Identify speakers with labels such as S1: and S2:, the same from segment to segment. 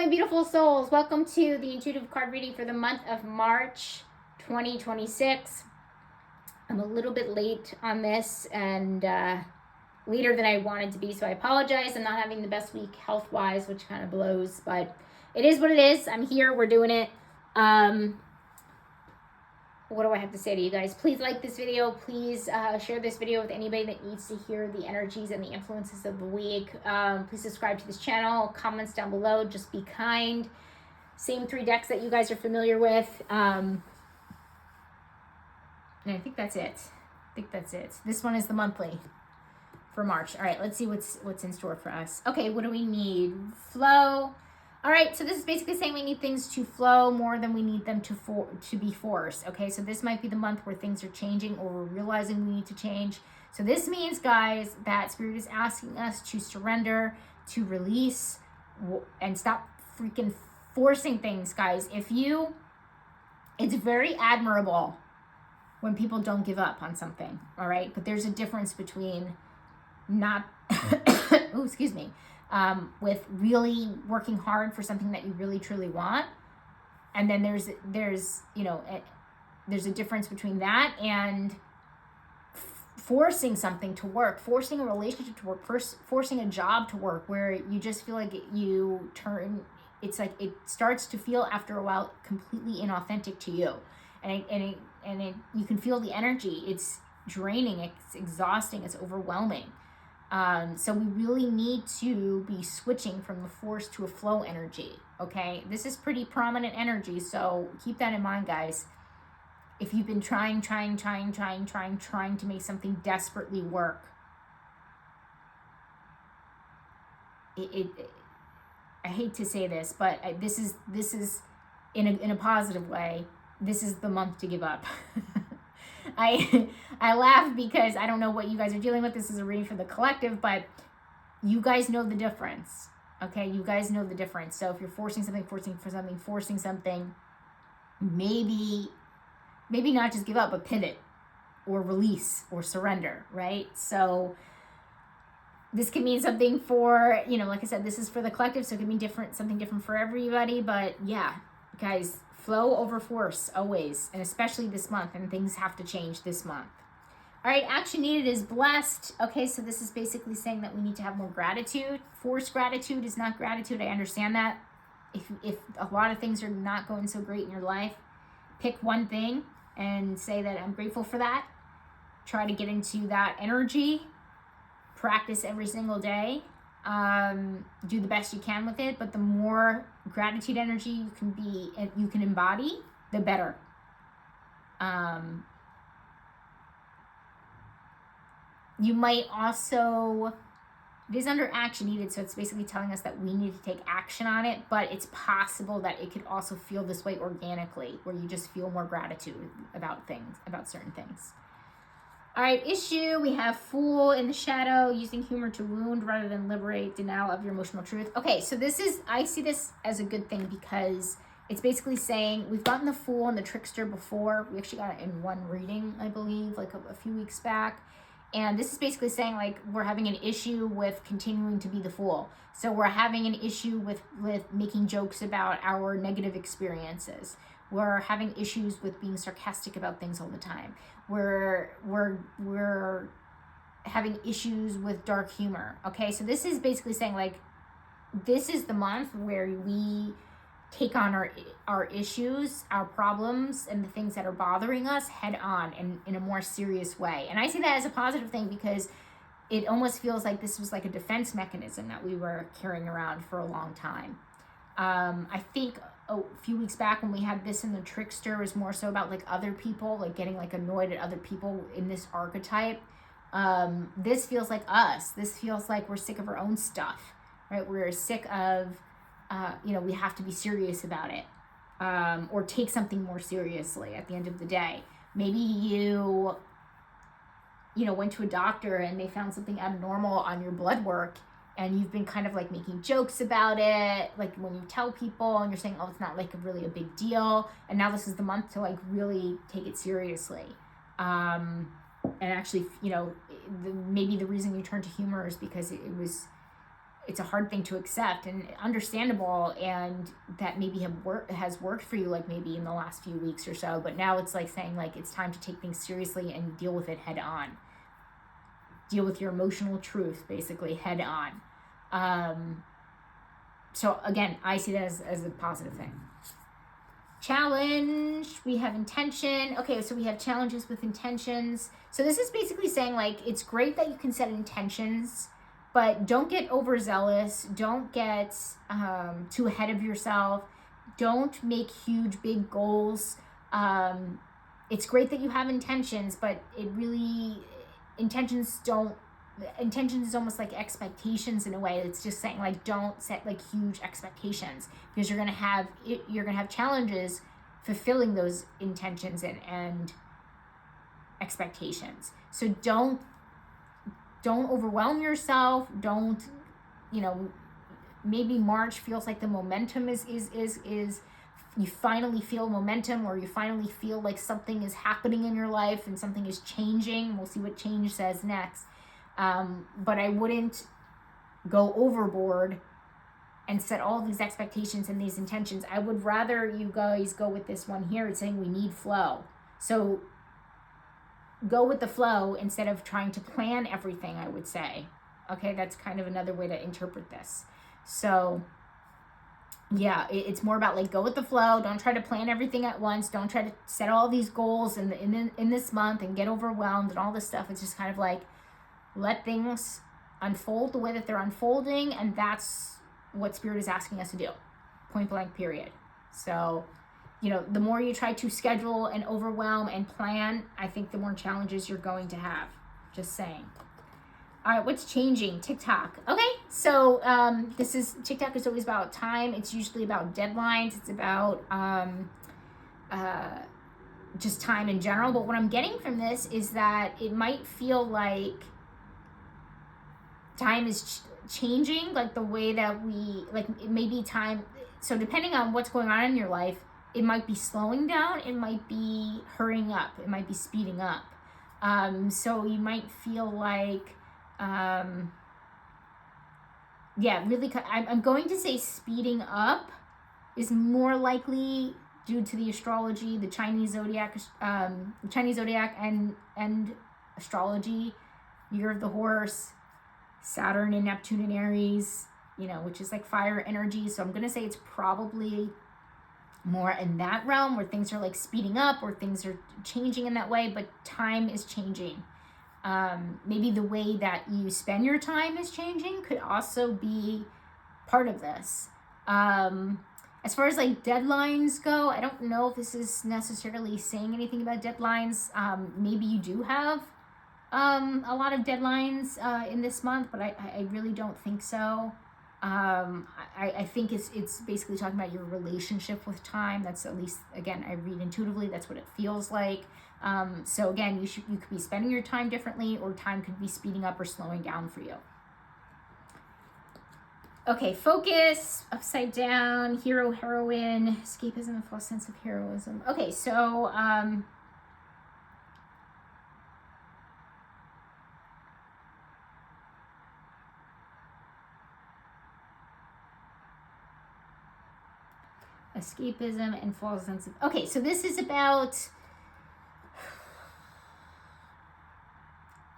S1: beautiful souls. Welcome to the intuitive card reading for the month of March 2026. I'm a little bit late on this and later than I wanted to be, so I apologize. I'm not having the best week health-wise, which kind of blows, but it is what it is. I'm here. We're doing it. What do I have to say to you guys? Please like this video. Please share this video with anybody that needs to hear the energies and the influences of the week. Please subscribe to this channel. Comments down below. Just be kind. Same 3 decks that you guys are familiar with. And I think that's it. This one is the monthly for March. All right, let's see what's in store for us. Okay, what do we need? Flow. All right, so this is basically saying we need things to flow more than we need them to be forced. Okay, so this might be the month where things are changing or we're realizing we need to change. So this means, guys, that Spirit is asking us to surrender, to release, and stop freaking forcing things, guys. It's very admirable when people don't give up on something, all right? But there's a difference between not, oh, excuse me, with really working hard for something that you really truly want, and then there's a difference between that and forcing something to work, forcing a relationship to work, forcing a job to work, where you just feel like it's like it starts to feel after a while completely inauthentic to you, and you can feel the energy. It's draining, it's exhausting, it's overwhelming. So we really need to be switching from the force to a flow energy, okay? This is pretty prominent energy, so keep that in mind, guys. If you've been trying to make something desperately work, I hate to say this, but this is in a positive way, this is the month to give up. I laugh because I don't know what you guys are dealing with. This is a reading for the collective, but you guys know the difference, okay? You guys know the difference. So if you're forcing something, maybe not just give up, but pivot or release or surrender, right? So this can mean something for, like I said, this is for the collective, so it can mean something different for everybody. But yeah, guys, flow over force always, and especially this month, and things have to change this month. All right, action needed is blessed. Okay, so this is basically saying that we need to have more gratitude. Forced gratitude is not gratitude. I understand that. If a lot of things are not going so great in your life, pick one thing and say that I'm grateful for that. Try to get into that energy. Practice every single day. Do the best you can with it, but the more gratitude energy you can embody, the better. You might also, it is under action needed, so it's basically telling us that we need to take action on it, but it's possible that it could also feel this way organically, where you just feel more gratitude about certain things. All right, issue, we have Fool in the shadow, using humor to wound rather than liberate, denial of your emotional truth. Okay, so I see this as a good thing, because it's basically saying, we've gotten the Fool and the Trickster before. We actually got it in one reading, I believe, like a few weeks back. And this is basically saying, like, we're having an issue with continuing to be the Fool. So we're having an issue with making jokes about our negative experiences. We're having issues with being sarcastic about things all the time. We're having issues with dark humor. Okay, so this is basically saying, like, this is the month where we take on our issues, our problems, and the things that are bothering us head on and in a more serious way. And I see that as a positive thing, because it almost feels like this was like a defense mechanism that we were carrying around for a long time. I think a few weeks back when we had this in the Trickster, was more so about like other people, like getting like annoyed at other people in this archetype. This feels like us. This feels like we're sick of our own stuff, right? We're sick of, we have to be serious about it, or take something more seriously at the end of the day. Maybe you went to a doctor and they found something abnormal on your blood work, and you've been kind of like making jokes about it, like when you tell people and you're saying, oh, it's not like really a big deal, and now this is the month to like really take it seriously. And actually, maybe the reason you turned to humor is because it was it's a hard thing to accept and understandable, and that maybe has worked for you, like maybe in the last few weeks or so, but now it's like saying like it's time to take things seriously and deal with it head on. Deal with your emotional truth basically head on. So again, I see that as a positive thing. Challenge, we have intention. Okay, so we have challenges with intentions. So this is basically saying like it's great that you can set intentions, but don't get overzealous. Don't get too ahead of yourself. Don't make huge, big goals. It's great that you have intentions, but intentions is almost like expectations in a way. It's just saying like don't set like huge expectations, because you're gonna have challenges fulfilling those intentions and expectations. So don't overwhelm yourself. Don't, maybe March feels like the momentum is you finally feel momentum, or you finally feel like something is happening in your life and something is changing. We'll see what change says next. But I wouldn't go overboard and set all of these expectations and these intentions. I would rather you guys go with this one here. It's saying we need flow. So go with the flow instead of trying to plan everything, I would say. Okay, that's kind of another way to interpret this. So yeah, it's more about like go with the flow. Don't try to plan everything at once. Don't try to set all these goals in this month and get overwhelmed and all this stuff. It's just kind of like let things unfold the way that they're unfolding, and that's what Spirit is asking us to do. Point blank, period. So, the more you try to schedule and overwhelm and plan, I think the more challenges you're going to have. Just saying. All right, what's changing? TikTok. Okay, so TikTok is always about time. It's usually about deadlines. It's about just time in general. But what I'm getting from this is that it might feel like time is changing, like the way that it may be time. So depending on what's going on in your life, it might be slowing down, it might be hurrying up, it might be speeding up. So you might feel like, really, I'm going to say speeding up is more likely due to the astrology, the Chinese zodiac and astrology, year of the horse, Saturn and Neptune and Aries, which is like fire energy. So I'm going to say it's probably more in that realm where things are like speeding up or things are changing in that way, but time is changing. Maybe the way that you spend your time is changing could also be part of this. As far as like deadlines go, I don't know if this is necessarily saying anything about deadlines. Maybe you do have a lot of deadlines in this month, but I really don't think so. I think it's basically talking about your relationship with time. That's, at least, again, I read intuitively, that's what it feels like. So again, you could be spending your time differently, or time could be speeding up or slowing down for you. Okay, focus, upside down, hero, heroine, escapism, and false sense of heroism. Okay, so escapism and false sense of... Okay, so this is about...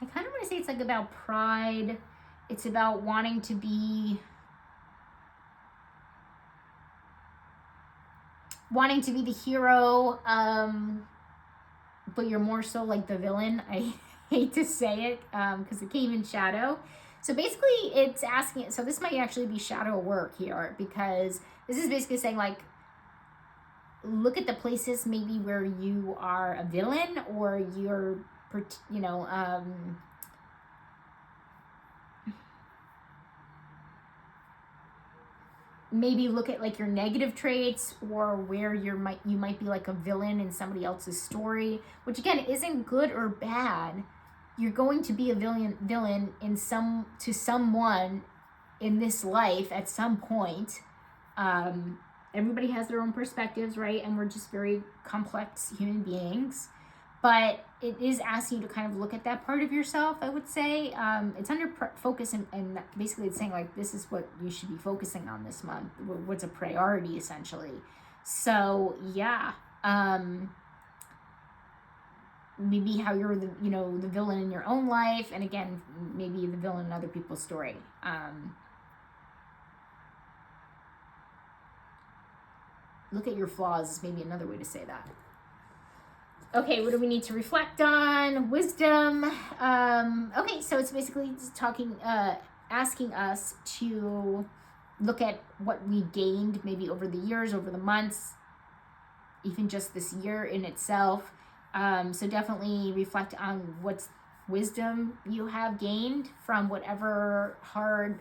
S1: I kind of want to say it's like about pride. It's about wanting to be the hero, but you're more so like the villain. I hate to say it because it came in shadow. So basically it's asking, so this might actually be shadow work here, because this is basically saying like, look at the places maybe where you are a villain, or you're, maybe look at like your negative traits, or where you might be like a villain in somebody else's story, which again isn't good or bad. You're going to be a villain to someone in this life at some point. Everybody has their own perspectives, right? And we're just very complex human beings. but it is asking you to kind of look at that part of yourself, I would say. It's under focus, and basically it's saying like, this is what you should be focusing on this month. What's a priority, essentially. So yeah, maybe how you're the villain in your own life, and again, maybe the villain in other people's story. Look at your flaws is maybe another way to say that. Okay, what do we need to reflect on? Wisdom. Okay, so it's basically asking us to look at what we gained maybe over the years, over the months, even just this year in itself. So definitely reflect on what's wisdom you have gained from whatever hard,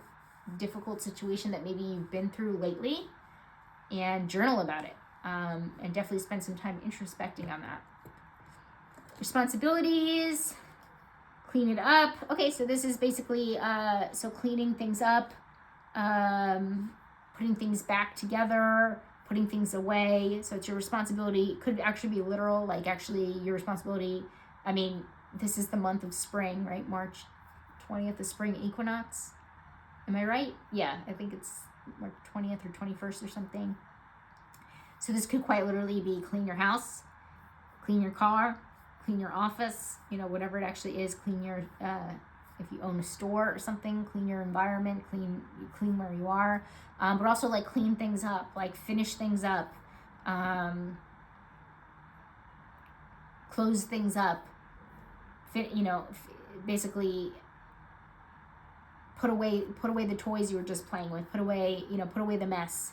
S1: difficult situation that maybe you've been through lately, and journal about it. And definitely spend some time introspecting on that. Responsibilities, clean it up. Okay, so this is basically so cleaning things up, putting things back together, putting things away. So it's your responsibility. It could actually be literal, like actually your responsibility. I mean, this is the month of spring, right? March 20th, the spring equinox. Am I right? Yeah, I think it's like 20th or 21st or something. So this could quite literally be clean your house, clean your car, clean your office, whatever it actually is. Clean your, if you own a store or something, clean your environment, clean where you are. But also like clean things up, like finish things up, close things up, basically put away the toys you were just playing with, put away the mess.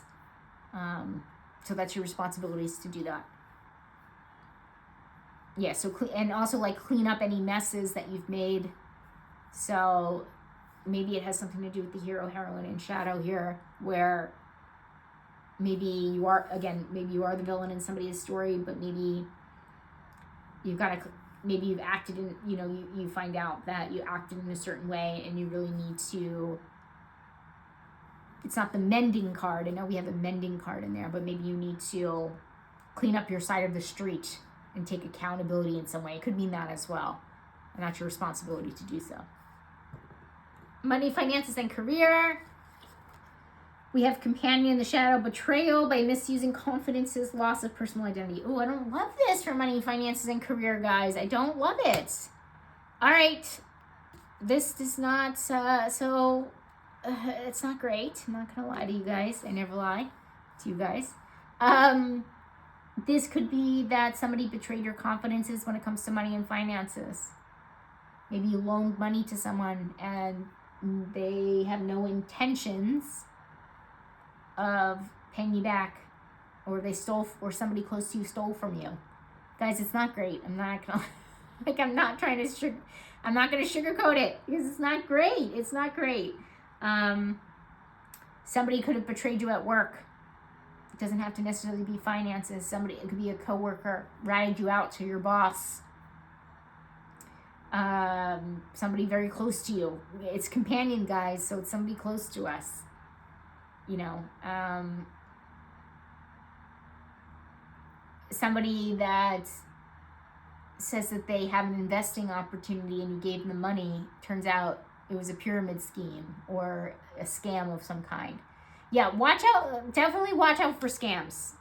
S1: So that's your responsibilities to do that. Yeah, so and also like clean up any messes that you've made. So maybe it has something to do with the hero, heroine, and shadow here, where maybe you are the villain in somebody's story, but maybe you've acted in, you find out that you acted in a certain way, and you really need to, it's not the mending card. I know we have a mending card in there, but maybe you need to clean up your side of the street and take accountability in some way. It could mean that as well, and that's your responsibility to do so. Money, finances, and career. We have companion in the shadow, betrayal by misusing confidences, loss of personal identity. Oh, I don't love this for money, finances, and career, guys. I don't love it. All right. This does not, it's not great. I'm not going to lie to you guys. I never lie to you guys. This could be that somebody betrayed your confidences when it comes to money and finances. Maybe you loaned money to someone and they have no intentions of paying you back, or they stole, or somebody close to you stole from you. Guys, it's not great. I'm not gonna I'm not going to sugarcoat it, because it's not great. It's not great. Somebody could have betrayed you at work. It doesn't have to necessarily be finances. It could be a coworker, ratted you out to your boss. Somebody very close to you. It's companion, guys, so it's somebody close to us. Somebody that says that they have an investing opportunity and you gave them the money. Turns out it was a pyramid scheme or a scam of some kind. Yeah, watch out. Definitely watch out for scams.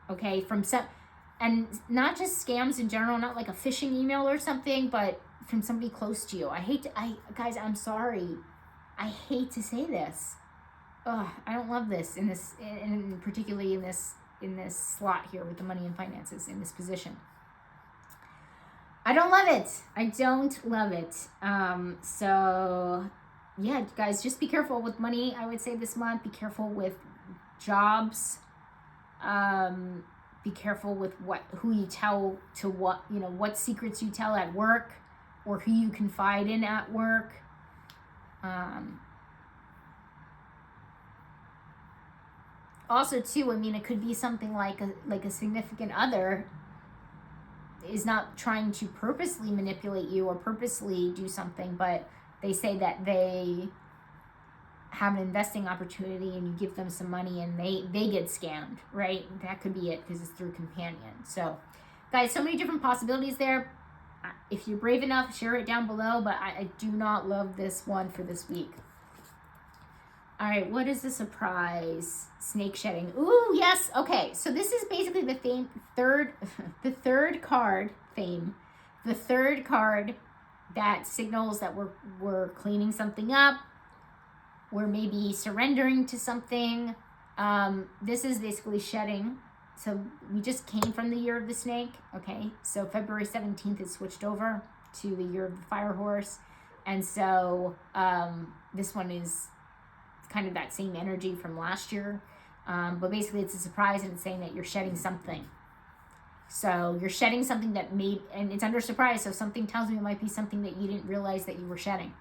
S1: Okay, from some, and not just scams in general, not like a phishing email or something, but from somebody close to you. Guys, I'm sorry. I hate to say this. I don't love this particularly in this slot here with the money and finances in this position. I don't love it. I don't love it. So yeah, guys, just be careful with money. I would say this month, be careful with jobs. Be careful with who you tell to what secrets you tell at work, or who you confide in at work. Also, too, I mean, it could be something like a significant other is not trying to purposely manipulate you or purposely do something, but they say that they have an investing opportunity and you give them some money and they get scammed, right? That could be it, because it's through companion. So, guys, so many different possibilities there. If you're brave enough, share it down below, but I do not love this one for this week. All right, what is the surprise? Snake shedding. Ooh, yes. Okay, so this is basically the the third card theme. The third card that signals that we're cleaning something up. We're maybe surrendering to something. This is basically shedding. So we just came from the year of the snake. Okay, so February 17th it switched over to the year of the fire horse. And so this one is kind of that same energy from last year. But basically it's a surprise, and it's saying that you're shedding something. So you're shedding something that and it's under surprise. So something tells me it might be something that you didn't realize that you were shedding.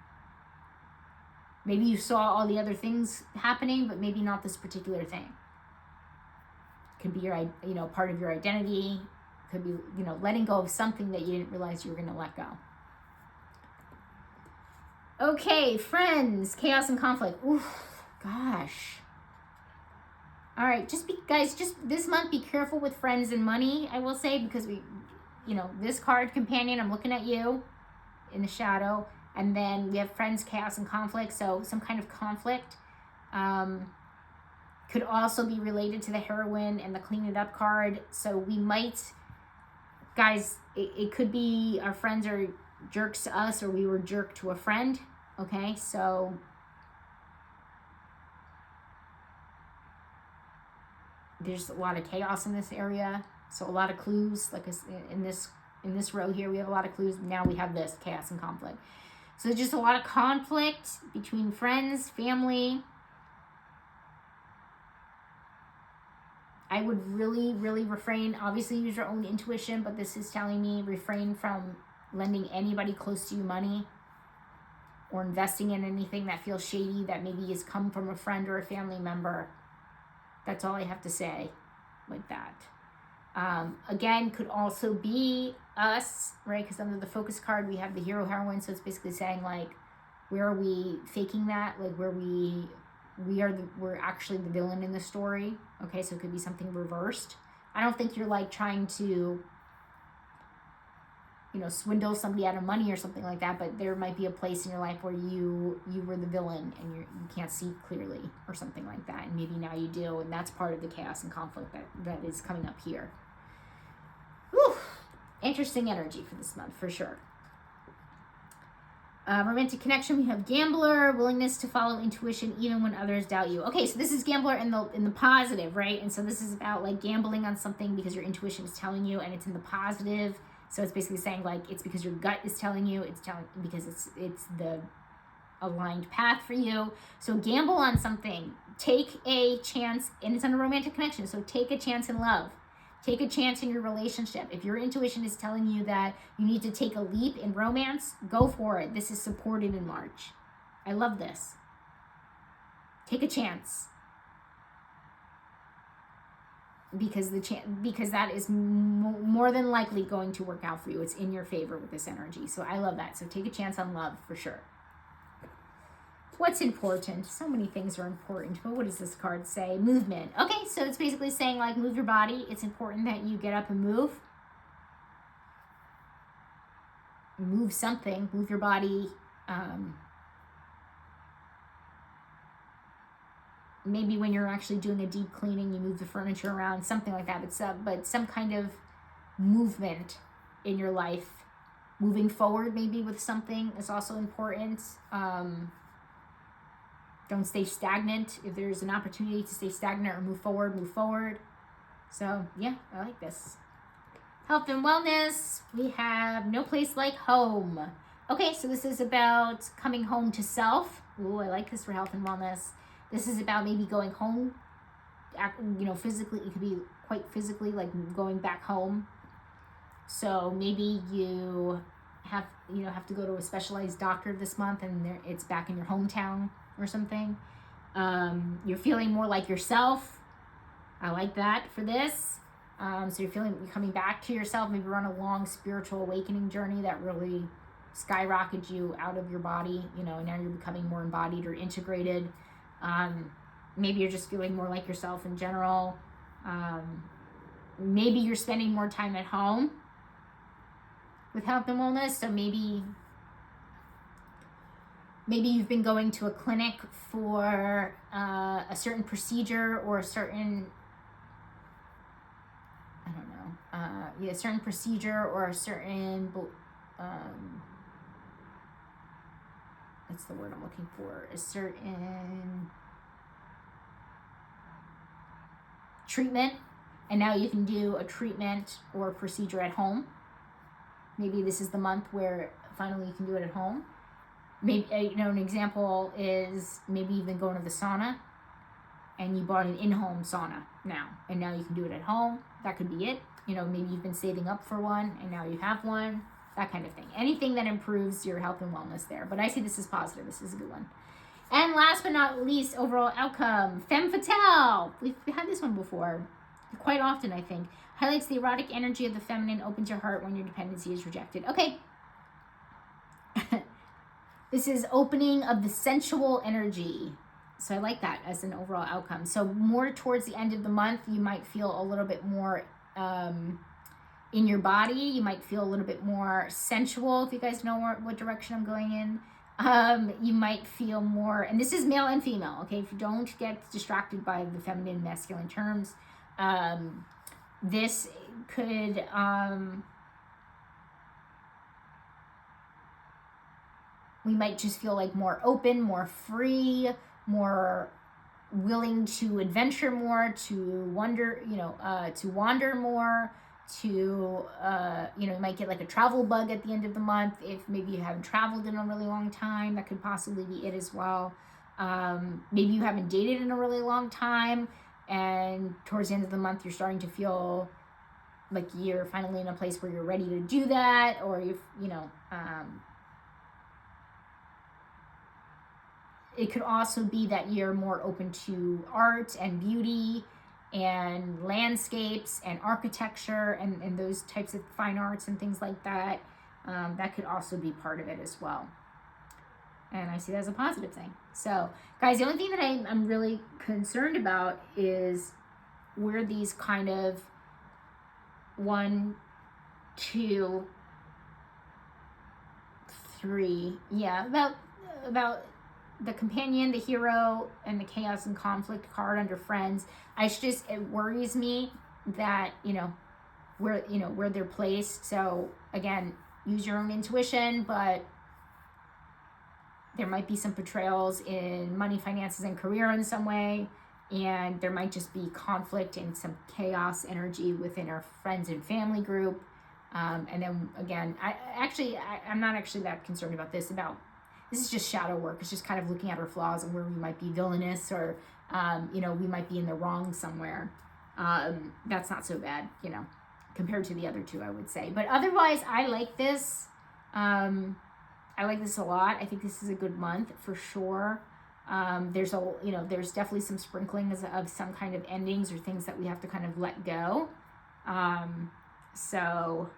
S1: Maybe you saw all the other things happening, but maybe not this particular thing. Could be your, part of your identity. Could be, letting go of something that you didn't realize you were going to let go. Okay, friends, chaos and conflict. Oof. Gosh. All right, guys, this month, be careful with friends and money, I will say, because this card, companion, I'm looking at you in the shadow, and then we have friends, chaos, and conflict, so some kind of conflict could also be related to the heroine and the clean it up card, so we might, guys, it could be our friends are jerks to us, or we were jerked to a friend, okay, so there's a lot of chaos in this area, so a lot of clues. Like in this row here, we have a lot of clues. Now we have this chaos and conflict. So there's just a lot of conflict between friends, family. I would really, really refrain. Obviously, use your own intuition, but this is telling me refrain from lending anybody close to you money or investing in anything that feels shady that maybe has come from a friend or a family member. That's all I have to say with that. Again, could also be us, right? Because under the focus card, we have the hero heroine. So it's basically saying, like, where are we faking that? Like, where we're actually the villain in the story. Okay, so it could be something reversed. I don't think you're like trying to, swindle somebody out of money or something like that, but there might be a place in your life where you were the villain and you can't see clearly or something like that, and maybe now you do, and that's part of the chaos and conflict that is coming up here. Whew. Interesting energy for this month, for sure. Romantic connection, we have gambler, willingness to follow intuition even when others doubt you. Okay, so this is gambler in the positive, right? And so this is about like gambling on something because your intuition is telling you, and it's in the positive. So it's basically saying, like, it's because your gut is telling you, because it's the aligned path for you. So gamble on something. Take a chance, and it's on a romantic connection. So take a chance in love. Take a chance in your relationship. If your intuition is telling you that you need to take a leap in romance, go for it. This is supported in March. I love this. Take a chance. Because that is more than likely going to work out for you. It's in your favor with this energy. So I love that. So take a chance on love for sure. What's important? So many things are important, but what does this card say? Movement. Okay, so it's basically saying, like, move your body. It's important that you get up and move. Move something. Move your body. Maybe when you're actually doing a deep cleaning, you move the furniture around, something like that. But some kind of movement in your life. Moving forward maybe with something is also important. Don't stay stagnant. If there's an opportunity to stay stagnant or move forward. So, yeah, I like this. Health and wellness. We have no place like home. Okay, so this is about coming home to self. Ooh, I like this for health and wellness. This is about maybe going home, physically. It could be quite physically, like going back home. So maybe you have to go to a specialized doctor this month, and it's back in your hometown or something. You're feeling more like yourself. I like that for this. So you're coming back to yourself. Maybe you're on a long spiritual awakening journey that really skyrocketed you out of your body, and now you're becoming more embodied or integrated. Maybe you're just feeling more like yourself in general. Maybe you're spending more time at home. with health and wellness. So maybe you've been going to a clinic for a certain procedure or a certain, I don't know, a certain procedure or a certain, what's the word I'm looking for? A certain treatment, and now you can do a treatment or a procedure at home. Maybe this is the month where finally you can do it at home. Maybe, an example is maybe you've been going to the sauna and you bought an in-home sauna now, and now you can do it at home. That could be it. Maybe you've been saving up for one and now you have one, that kind of thing. Anything that improves your health and wellness there. But I see this as positive. This is a good one. And last but not least, overall outcome, femme fatale. We've had this one before, quite often, I think. Highlights the erotic energy of the feminine, opens your heart when your dependency is rejected. Okay. This is opening of the sensual energy. So I like that as an overall outcome. So more towards the end of the month, you might feel a little bit more in your body. You might feel a little bit more sensual, if you guys know what direction I'm going in. You might feel more, and this is male and female, okay? If you don't get distracted by the feminine, masculine terms, this could, we might just feel like more open, more free, more willing to adventure more, to wander more, to you might get like a travel bug at the end of the month. If maybe you haven't traveled in a really long time, that could possibly be it as well. Maybe you haven't dated in a really long time, and towards the end of the month you're starting to feel like you're finally in a place where you're ready to do that, or it could also be that you're more open to art and beauty and landscapes and architecture and those types of fine arts and things like that. That could also be part of it as well. And I see that as a positive thing. So, guys, the only thing that I'm really concerned about is where these kind of 1, 2, 3, about the companion, the hero, and the chaos and conflict card under friends. It worries me that, where they're placed. So again, use your own intuition, but there might be some portrayals in money, finances, and career in some way. And there might just be conflict and some chaos energy within our friends and family group. And then again, I'm not actually that concerned about this. This is just shadow work. It's just kind of looking at our flaws and where we might be villainous, or, we might be in the wrong somewhere. That's not so bad, compared to the other two, I would say. But otherwise, I like this. I like this a lot. I think this is a good month for sure. There's definitely some sprinkling of some kind of endings or things that we have to kind of let go. So,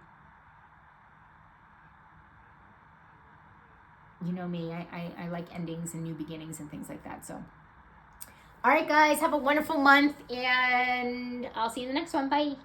S1: you know me, I like endings and new beginnings and things like that. So, all right, guys, have a wonderful month, and I'll see you in the next one. Bye.